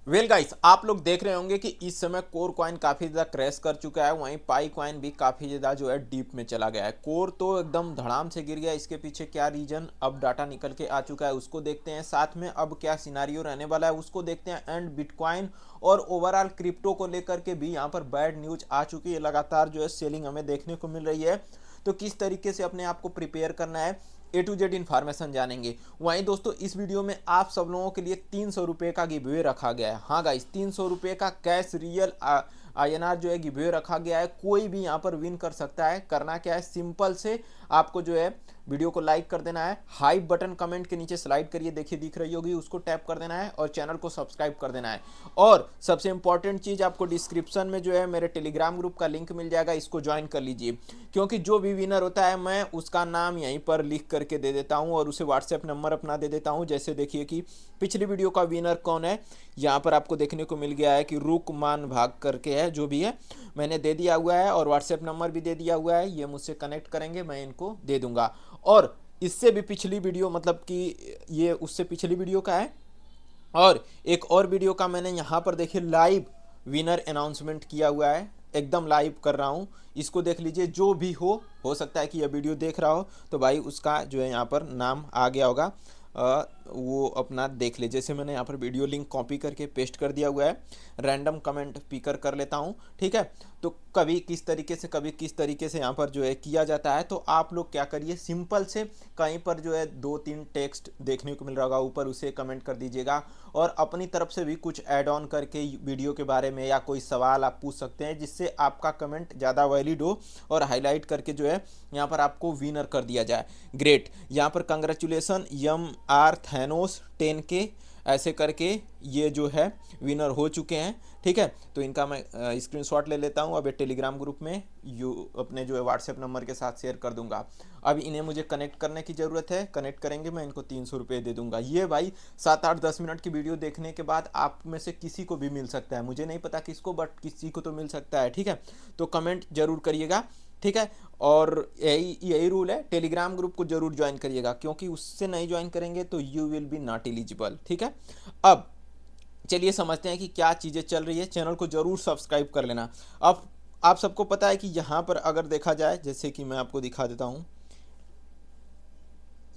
Well guys, आप लोग देख रहे होंगे कि इस समय कोर कॉइन काफ़ी ज़्यादा क्रैश कर चुका है। वहीं पाई कॉइन भी काफ़ी ज़्यादा जो है डीप में चला गया है। कोर तो एकदम धड़ाम से गिर गया। इसके पीछे क्या रीजन, अब डाटा निकल के आ चुका है, उसको देखते हैं। साथ में अब क्या सिनारियो रहने वाला है उसको देखते हैं। एंड बिटकॉइन और ओवरऑल क्रिप्टो को लेकर के भी यहाँ पर बैड न्यूज आ चुकी है। लगातार जो है सेलिंग हमें देखने को मिल रही है। तो किस तरीके से अपने आप को प्रिपेयर करना है, A to Z इन्फॉर्मेशन जानेंगे। वहीं दोस्तों, इस वीडियो में आप सब लोगों के लिए 300 रुपये का गिव अवे रखा गया है। हाँ गाइस, 300 रुपये का कैश रियल INR जो है गिव अवे रखा गया है। कोई भी यहाँ पर विन कर सकता है। करना क्या है, सिंपल से आपको जो है वीडियो को लाइक कर देना है, हाइप बटन कमेंट के नीचे स्लाइड करिए, देखिए दिख रही होगी, उसको टैप कर देना है और चैनल को सब्सक्राइब कर देना है। और सबसे इंपॉर्टेंट चीज़, आपको डिस्क्रिप्शन में जो है मेरे टेलीग्राम ग्रुप का लिंक मिल जाएगा, इसको ज्वाइन कर लीजिए। क्योंकि जो भी विनर होता है मैं उसका नाम यहीं पर लिख करके दे देता हूँ और उसे व्हाट्सएप नंबर अपना दे देता हूँ। जैसे देखिए कि पिछली वीडियो का विनर कौन है, यहाँ पर आपको देखने को मिल गया है कि रुक मान भाग करके है, जो भी है मैंने दे दिया हुआ है और व्हाट्सएप नंबर भी दे दिया हुआ है। ये मुझसे कनेक्ट करेंगे, मैं इनको दे दूंगा। और इससे भी पिछली वीडियो, मतलब कि ये उससे पिछली वीडियो का है। और एक और वीडियो का मैंने यहाँ पर देखिए लाइव विनर अनाउंसमेंट किया हुआ है, एकदम लाइव कर रहा हूँ। इसको देख लीजिए, जो भी हो सकता है कि यह वीडियो देख रहा हो तो भाई उसका जो है यहाँ पर नाम आ गया होगा। वो अपना देख ले। जैसे मैंने यहाँ पर वीडियो लिंक कॉपी करके पेस्ट कर दिया हुआ है। रैंडम कमेंट पिकर कर लेता हूँ, ठीक है। तो कभी किस तरीके से, कभी किस तरीके से यहाँ पर जो है किया जाता है। तो आप लोग क्या करिए, सिंपल से कहीं पर जो है 2-3 टेक्स्ट देखने को मिल रहा होगा ऊपर, उसे कमेंट कर दीजिएगा। और अपनी तरफ से भी कुछ ऐड ऑन करके वीडियो के बारे में या कोई सवाल आप पूछ सकते हैं, जिससे आपका कमेंट ज़्यादा वैलिड हो और हाईलाइट करके जो है यहाँ पर आपको विनर कर दिया जाए। ग्रेट, यहाँ पर कंग्रेचुलेसन MR थैनोस 10K ऐसे करके ये जो है विनर हो चुके हैं, ठीक है। तो इनका मैं स्क्रीनशॉट ले लेता हूँ। अब ये टेलीग्राम ग्रुप में यू अपने जो है व्हाट्सएप नंबर के साथ शेयर कर दूंगा। अब इन्हें मुझे कनेक्ट करने की ज़रूरत है, कनेक्ट करेंगे, मैं इनको 300 रुपये दे दूंगा। ये भाई 7-8-10 मिनट की वीडियो देखने के बाद आप में से किसी को भी मिल सकता है, मुझे नहीं पता किसको, बट किसी को तो मिल सकता है, ठीक है। तो कमेंट जरूर करिएगा, ठीक है। और यही यही रूल है, टेलीग्राम ग्रुप को जरूर ज्वाइन करिएगा, क्योंकि उससे नहीं ज्वाइन करेंगे तो you will be not eligible, ठीक है। अब चलिए समझते हैं कि क्या चीज़ें चल रही है। चैनल को जरूर सब्सक्राइब कर लेना। अब आप सबको पता है कि यहाँ पर अगर देखा जाए, जैसे कि मैं आपको दिखा देता हूँ,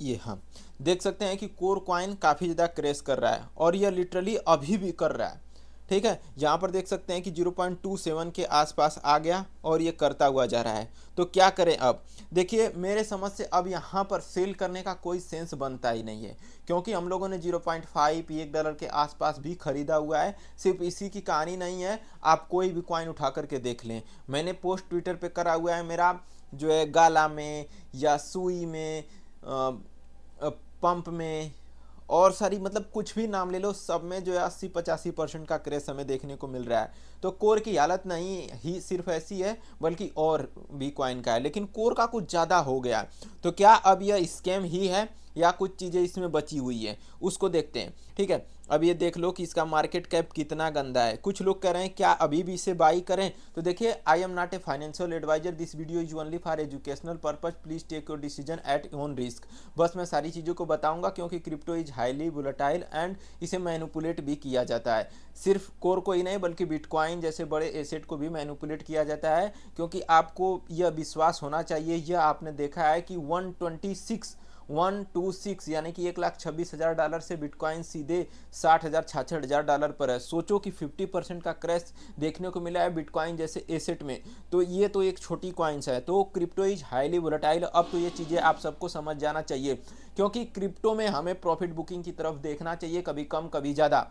ये हाँ, देख सकते हैं कि कोर कॉइन काफ़ी ज़्यादा क्रेश कर रहा है और यह लिटरली अभी भी कर रहा है, ठीक है। यहाँ पर देख सकते हैं कि 0.27 के आसपास आ गया और ये करता हुआ जा रहा है। तो क्या करें अब, देखिए मेरे समझ से अब यहाँ पर सेल करने का कोई सेंस बनता ही नहीं है, क्योंकि हम लोगों ने 0.5 $1 के आसपास भी खरीदा हुआ है। सिर्फ इसी की कहानी नहीं है, आप कोई भी कॉइन उठा करके देख लें। मैंने पोस्ट ट्विटर पे करा हुआ है, मेरा जो है गाला में या सुई में, पंप में, और सारी, मतलब कुछ भी नाम ले लो, सब में जो है 80-85% का क्रेश हमें देखने को मिल रहा है। तो कोर की हालत नहीं ही सिर्फ ऐसी है, बल्कि और भी कॉइन का है, लेकिन कोर का कुछ ज़्यादा हो गया। तो क्या अब यह स्कैम ही है या कुछ चीज़ें इसमें बची हुई है, उसको देखते हैं, ठीक है। अब ये देख लो कि इसका मार्केट कैप कितना गंदा है। कुछ लोग कह रहे हैं क्या अभी भी इसे बाई करें। तो देखिए, I am not a financial advisor, this video is only for educational purpose, please take your decision at own risk. बस मैं सारी चीज़ों को बताऊंगा, क्योंकि crypto is highly volatile and इसे मैनिपुलेट भी किया जाता है। सिर्फ कोर को ही नहीं, बल्कि बिटकॉइन जैसे बड़े एसेट को भी मैनिपुलेट किया जाता है। क्योंकि आपको यह विश्वास होना चाहिए, यह आपने देखा है कि 126 यानी कि $1,26,000 से बिटकॉइन सीधे $60,000-66,000 पर है। सोचो कि 50% का क्रैश देखने को मिला है बिटकॉइन जैसे एसेट में। तो ये तो एक छोटी कॉइन्स है। तो क्रिप्टो इज हाईली वोलेटाइल। अब तो ये चीज़ें आप सबको समझ जाना चाहिए, क्योंकि क्रिप्टो में हमें प्रॉफिट बुकिंग की तरफ देखना चाहिए, कभी कम कभी ज़्यादा,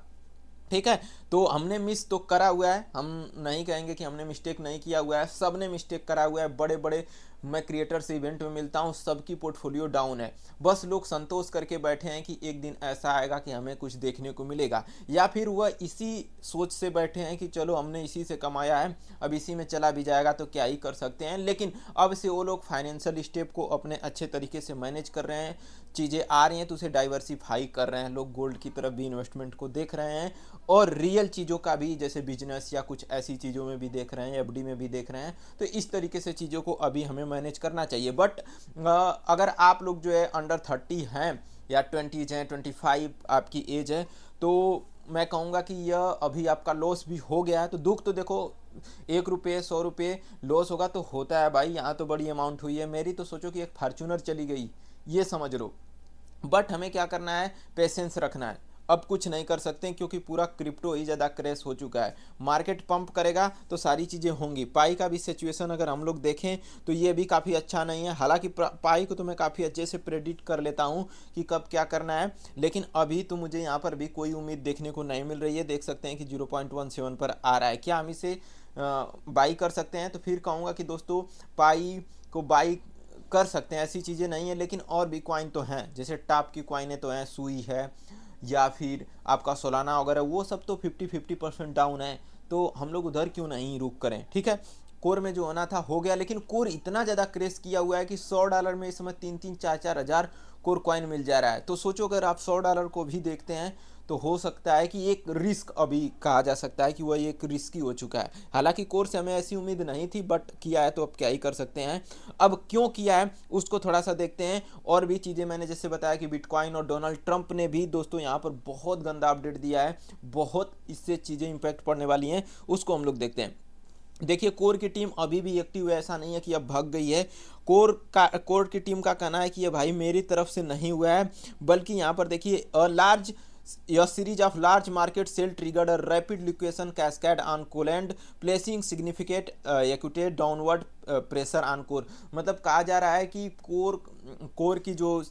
ठीक है। तो हमने मिस तो करा हुआ है, हम नहीं कहेंगे कि हमने मिस्टेक नहीं किया हुआ है, सब ने मिस्टेक करा हुआ है। बड़े बड़े मैं क्रिएटर से इवेंट में मिलता हूँ, सबकी पोर्टफोलियो डाउन है। बस लोग संतोष करके बैठे हैं कि एक दिन ऐसा आएगा कि हमें कुछ देखने को मिलेगा, या फिर वह इसी सोच से बैठे हैं कि चलो हमने इसी से कमाया है, अब इसी में चला भी जाएगा तो क्या ही कर सकते हैं। लेकिन अब से वो लोग फाइनेंशियल स्टेप को अपने अच्छे तरीके से मैनेज कर रहे हैं, चीज़ें आ रही हैं तो उसे डाइवर्सिफाई कर रहे हैं। लोग गोल्ड की तरफ भी इन्वेस्टमेंट को देख रहे हैं और रियल चीज़ों का भी, जैसे बिजनेस या कुछ ऐसी चीज़ों में भी देख रहे हैं, FD में भी देख रहे हैं। तो इस तरीके से चीज़ों को अभी हमें मैनेज करना चाहिए। बट अगर आप लोग जो है अंडर 30 हैं या 20 हैं, 25 आपकी एज है, तो मैं कहूँगा कि यह अभी आपका लॉस भी हो गया है। तो दुख तो देखो, 1 रुपये 100 रुपये लॉस होगा तो होता है भाई, यहाँ तो बड़ी अमाउंट हुई है। मेरी तो सोचो कि एक फार्चूनर चली गई, ये समझ लो। बट हमें क्या करना है, पेशेंस रखना है। अब कुछ नहीं कर सकते क्योंकि पूरा क्रिप्टो ही ज़्यादा क्रैश हो चुका है। मार्केट पंप करेगा तो सारी चीज़ें होंगी। पाई का भी सिचुएशन अगर हम लोग देखें तो ये भी काफ़ी अच्छा नहीं है। हालांकि पाई को तो मैं काफ़ी अच्छे से प्रेडिक्ट कर लेता हूँ कि कब क्या करना है, लेकिन अभी तो मुझे यहाँ पर भी कोई उम्मीद देखने को नहीं मिल रही है। देख सकते हैं कि 0.17 पर आ रहा है। क्या हम इसे बाई कर सकते हैं? तो फिर कहूँगा कि दोस्तों, पाई को बाई कर सकते हैं, ऐसी चीज़ें नहीं है। लेकिन और भी कॉइन तो हैं, जैसे टॉप की कॉइनें तो हैं, सुई है या फिर आपका सोलाना वगैरह, वो सब तो 50-50% डाउन है। तो हम लोग उधर क्यों नहीं रुक करें, ठीक है। कोर में जो होना था हो गया, लेकिन कोर इतना ज़्यादा क्रेश किया हुआ है कि $100 में इस समय 3-4 हज़ार कोर कॉइन मिल जा रहा है। तो सोचो अगर आप $100 को भी देखते हैं तो हो सकता है कि एक रिस्क, अभी कहा जा सकता है कि वह एक रिस्की हो चुका है। हालांकि कोर से हमें ऐसी उम्मीद नहीं थी, बट किया है तो अब क्या ही कर सकते हैं। अब क्यों किया है उसको थोड़ा सा देखते हैं। और भी चीज़ें मैंने जैसे बताया कि बिटकॉइन और डोनाल्ड ट्रंप ने भी दोस्तों यहाँ पर बहुत गंदा अपडेट दिया है, बहुत इससे चीज़ें इंपैक्ट पड़ने वाली हैं, उसको हम लोग देखते हैं। देखिए, कोर की टीम अभी भी एक्टिव है, ऐसा नहीं है कि अब भाग गई है। कोर की टीम का कहना है कि ये भाई मेरी तरफ से नहीं हुआ है, बल्कि यहाँ पर देखिए a series of large market sell triggered a rapid liquidation cascade on Coland, placing significant equity downward pressure on core. मतलब कहा जा रहा है कि कोर की जो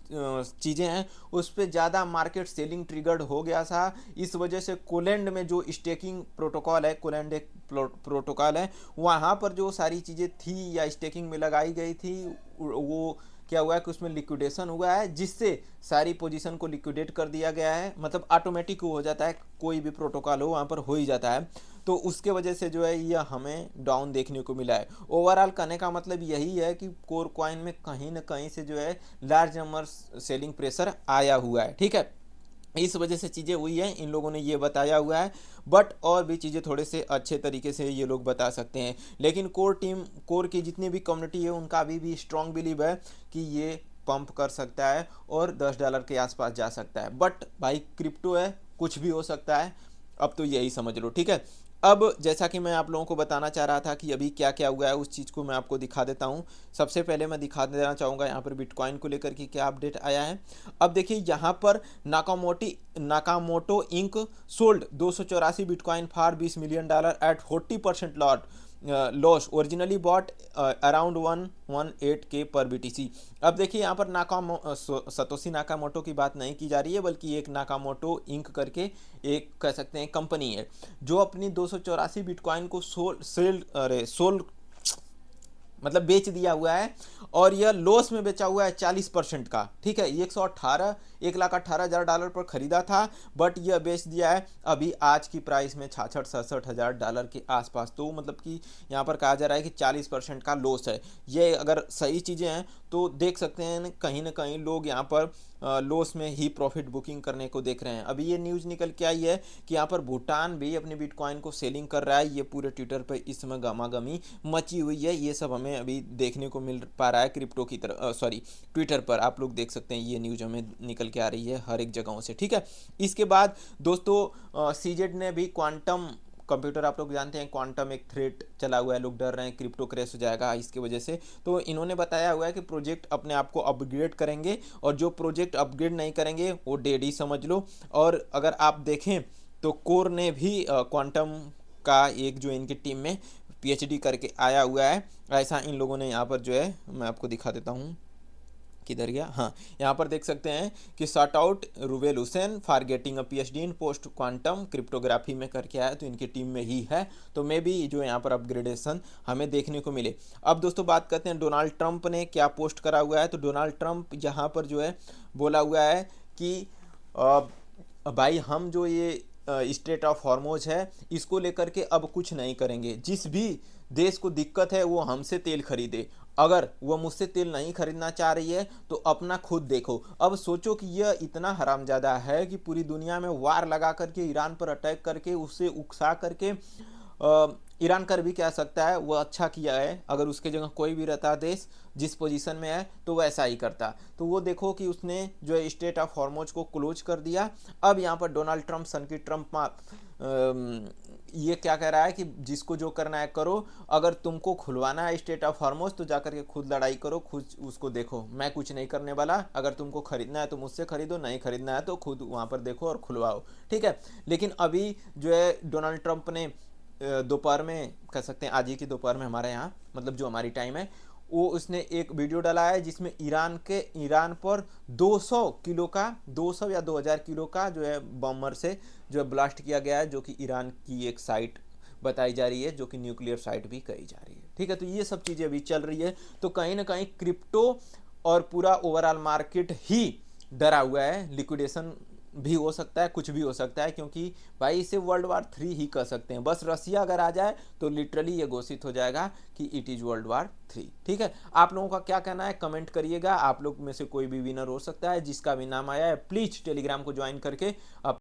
चीज़ें हैं उस पर ज़्यादा मार्केट सेलिंग ट्रिगर्ड हो गया था। इस वजह से कोलैंड में जो स्टेकिंग प्रोटोकॉल है, कोलैंड एक प्रोटोकॉल है, वहाँ पर जो सारी चीज़ें थी या स्टेकिंग में लगाई गई थी, वो क्या हुआ है कि उसमें लिक्विडेशन हुआ है, जिससे सारी पोजीशन को लिक्विडेट कर दिया गया है। मतलब ऑटोमेटिक हो जाता है, कोई भी प्रोटोकॉल हो वहाँ पर हो ही जाता है। तो उसके वजह से जो है यह हमें डाउन देखने को मिला है। ओवरऑल कहने का मतलब यही है कि कोर कॉइन में कहीं ना कहीं से जो है लार्ज नंबर सेलिंग प्रेशर आया हुआ है, ठीक है। इस वजह से चीज़ें हुई हैं, इन लोगों ने ये बताया हुआ है। बट और भी चीज़ें थोड़े से अच्छे तरीके से ये लोग बता सकते हैं। लेकिन कोर की जितनी भी कम्युनिटी है उनका अभी भी स्ट्रॉन्ग बिलीव है कि ये पंप कर सकता है और $10 के आसपास जा सकता है। बट भाई क्रिप्टो है, कुछ भी हो सकता है, अब तो यही समझ लो, ठीक है। अब जैसा कि मैं आप लोगों को बताना चाह रहा था कि अभी क्या क्या हुआ है, उस चीज़ को मैं आपको दिखा देता हूँ। सबसे पहले मैं दिखा देना चाहूँगा यहाँ पर बिटकॉइन को लेकर के क्या अपडेट आया है। अब देखिए यहाँ पर Nakamoto Inc sold 284 bitcoin for $20 million at 40% loss, originally bought around 118K पर BTC। अब देखिए यहाँ पर सतोशी नाकामोटो की बात नहीं की जा रही है, बल्कि एक नाकामोटो इंक करके एक कह सकते हैं कंपनी है, जो अपनी 284 बिटकॉइन को सोल मतलब बेच दिया हुआ है। और यह लॉस में बेचा हुआ है 40% का, ठीक है। 1,18,00,000 पर खरीदा था, बट यह बेच दिया है अभी आज की प्राइस में 66-67 हज़ार के आसपास। तो मतलब कि यहाँ पर कहा जा रहा है कि 40% का लॉस है। ये अगर सही चीज़ें हैं तो देख सकते हैं ना कहीं लोग यहाँ पर लॉस में ही प्रॉफिट बुकिंग करने को देख रहे हैं। अभी ये न्यूज़ निकल के आई है कि यहाँ पर भूटान भी अपनी बिटकॉइन को सेलिंग कर रहा है। ये पूरे ट्विटर पर इस समय गमागमी मची हुई है। ये सब हमें अभी देखने को मिल पा रहा है क्रिप्टो की तरफ, सॉरी ट्विटर पर आप लोग देख सकते हैं। ये न्यूज़ हमें निकल के आ रही है हर एक जगहों से, ठीक है। इसके बाद दोस्तों सीजेड ने भी क्वांटम कंप्यूटर, आप लोग जानते हैं क्वांटम एक थ्रेट चला हुआ है, लोग डर रहे हैं क्रिप्टो क्रैश हो जाएगा इसकी वजह से। तो इन्होंने बताया हुआ है कि प्रोजेक्ट अपने आप को अपग्रेड करेंगे, और जो प्रोजेक्ट अपग्रेड नहीं करेंगे वो डेड ही समझ लो। और अगर आप देखें तो कोर ने भी क्वांटम का एक जो इनकी टीम में PhD करके आया हुआ है, ऐसा इन लोगों ने यहाँ पर जो है, मैं आपको दिखा देता हूँ किधर गया, हाँ यहाँ पर देख सकते हैं कि short out Rubel Hussain for getting a PhD in post quantum cryptography में करके आया, तो इनकी टीम में ही है। तो मे भी जो यहाँ पर अपग्रेडेशन हमें देखने को मिले। अब दोस्तों बात करते हैं डोनाल्ड ट्रंप ने क्या पोस्ट करा हुआ है। तो डोनाल्ड ट्रंप यहाँ पर जो है बोला हुआ है कि भाई हम जो ये स्टेट ऑफ हॉर्मोज है इसको लेकर के अब कुछ नहीं करेंगे। जिस भी देश को दिक्कत है वो हमसे तेल खरीदे, अगर वो मुझसे तेल नहीं खरीदना चाह रही है तो अपना खुद देखो। अब सोचो कि यह इतना हरामजादा है कि पूरी दुनिया में वार लगा करके ईरान पर अटैक करके उससे उकसा करके ईरान कर भी क्या सकता है, वो अच्छा किया है। अगर उसके जगह कोई भी रहता देश जिस पोजीशन में है तो वो ऐसा ही करता। तो वो देखो कि उसने जो है स्टेट ऑफ हॉर्मोज को क्लोज कर दिया। अब यहाँ पर डोनाल्ड ट्रंप, सन की ट्रंप ये क्या कह रहा है कि जिसको जो करना है करो, अगर तुमको खुलवाना है स्टेट ऑफ हॉर्मोज तो जाकर के खुद लड़ाई करो, खुद उसको देखो, मैं कुछ नहीं करने वाला। अगर तुमको खरीदना है तो मुझसे खरीदो, नहीं खरीदना है तो खुद वहाँ पर देखो और खुलवाओ, ठीक है। लेकिन अभी जो है डोनाल्ड ट्रंप ने दोपहर में, कह सकते हैं आज ही की दोपहर में हमारे यहाँ, मतलब जो हमारी टाइम है, वो उसने एक वीडियो डाला है जिसमें ईरान पर 200 किलो का, 200 या 2000 किलो का जो है बमर से जो है ब्लास्ट किया गया है, जो कि ईरान की एक साइट बताई जा रही है, जो कि न्यूक्लियर साइट भी कही जा रही है, ठीक है। तो ये सब चीज़ें अभी चल रही है। तो कहीं ना कहीं क्रिप्टो और पूरा ओवरऑल मार्केट ही डरा हुआ है। लिक्विडेशन भी हो सकता है, कुछ भी हो सकता है, क्योंकि भाई इसे वर्ल्ड वार 3 ही कह सकते हैं। बस रसिया अगर आ जाए तो लिटरली ये घोषित हो जाएगा कि इट इज़ वर्ल्ड वार 3, ठीक है। आप लोगों का क्या कहना है कमेंट करिएगा। आप लोग में से कोई भी विनर हो सकता है, जिसका भी नाम आया है प्लीज़ टेलीग्राम को ज्वाइन करके